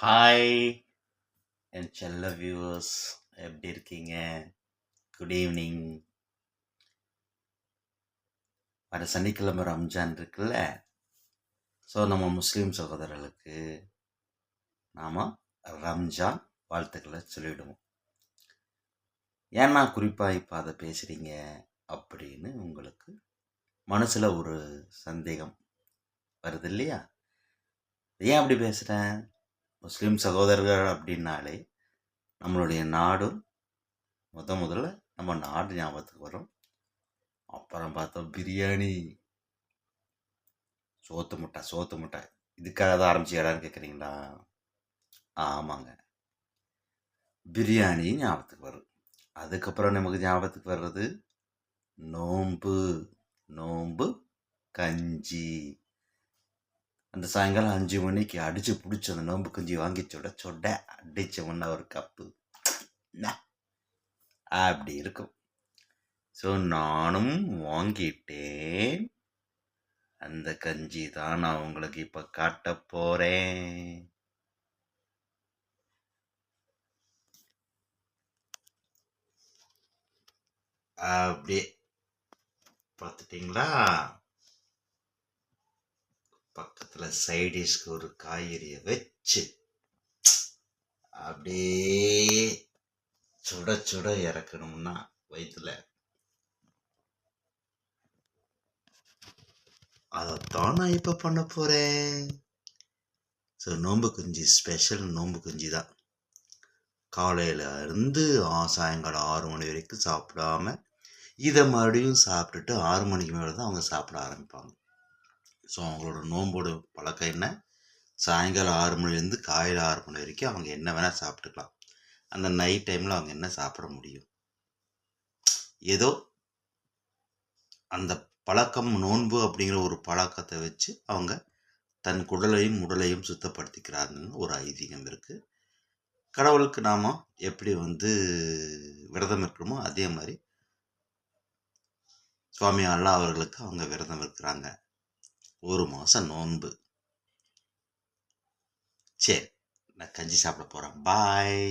Hi என் செல்ல viewers, எப்படி இருக்கீங்க? Good evening. வர சனிக்கிழமை ரம்ஜான் இருக்குல்ல. ஸோ நம்ம முஸ்லீம் சகோதரர்களுக்கு நாம் ரம்ஜான் வாழ்த்துக்களை சொல்லிவிடுவோம். ஏன்னா குறிப்பாக இப்போ அதை பேசுகிறீங்க அப்படின்னு உங்களுக்கு மனசில் ஒரு சந்தேகம் வருது இல்லையா? ஏன் அப்படி பேசுகிறேன்? முஸ்லீம் சகோதரர்கள் அப்படின்னாலே நம்மளுடைய நாடும் முதல்ல நம்ம நாடு ஞாபகத்துக்கு வரும். அப்புறம் பார்த்தோம் பிரியாணி, சோத்து முட்டை இதுக்காக தான் ஆரம்பிச்சிடான்னு கேட்குறீங்களா? ஆமாங்க, பிரியாணி ஞாபகத்துக்கு வரும். அதுக்கப்புறம் நமக்கு ஞாபகத்துக்கு வர்றது நோம்பு நோம்பு கஞ்சி. அந்த சாயங்காலம் 5 மணிக்கு அடித்து பிடிச்சி அந்த நோம்பு கஞ்சி வாங்கி சொட அடித்தோம்னா ஒரு கப்பு அப்படி இருக்கும். ஸோ நானும் வாங்கிட்டேன். அந்த கஞ்சி தான் நான் உங்களுக்கு இப்போ காட்ட போகிறேன். அப்படியே பார்த்துட்டிங்களா? பக்கத்தில் சைடிஷ்க்கு ஒரு காய்கறியை வச்சு அப்படியே சுட சுட இறக்கணும்னா வயிற்றுல, அதைத்தான் நான் இப்போ பண்ண போகிறேன். ஸோ நோம்பு குஞ்சு ஸ்பெஷல் நோம்பு குஞ்சு தான். காலையில் இருந்து சாயங்காலம் 6 மணி வரைக்கும் சாப்பிடாம இதை மறுபடியும் சாப்பிட்டுட்டு 6 மணிக்கு மேலே தான் அவங்க சாப்பிட ஆரம்பிப்பாங்க. ஸோ அவங்களோட நோம்போட பழக்கம் என்ன? சாயங்காலம் 6 மணிலேருந்து காலையில் 6 மணி வரைக்கும் அவங்க என்ன வேணால் சாப்பிட்டுக்கலாம். அந்த நைட் டைமில் அவங்க என்ன சாப்பிட முடியும்? ஏதோ அந்த பழக்கம், நோன்பு அப்படிங்கிற ஒரு பழக்கத்தை வச்சு அவங்க தன் குடலையும் உடலையும் சுத்தப்படுத்திக்கிறாங்கன்னு ஒரு ஐதீகம் இருக்குது. கடவுளுக்கு நாம் எப்படி விரதம் இருக்கிறோமோ அதே மாதிரி சுவாமி அல்லாஹ் அவர்களுக்கு அவங்க விரதம் இருக்கிறாங்க. 1 மாதம் நோன்பு. சரி, நான் கஞ்சி சாப்பிட போகிறேன். பாய்.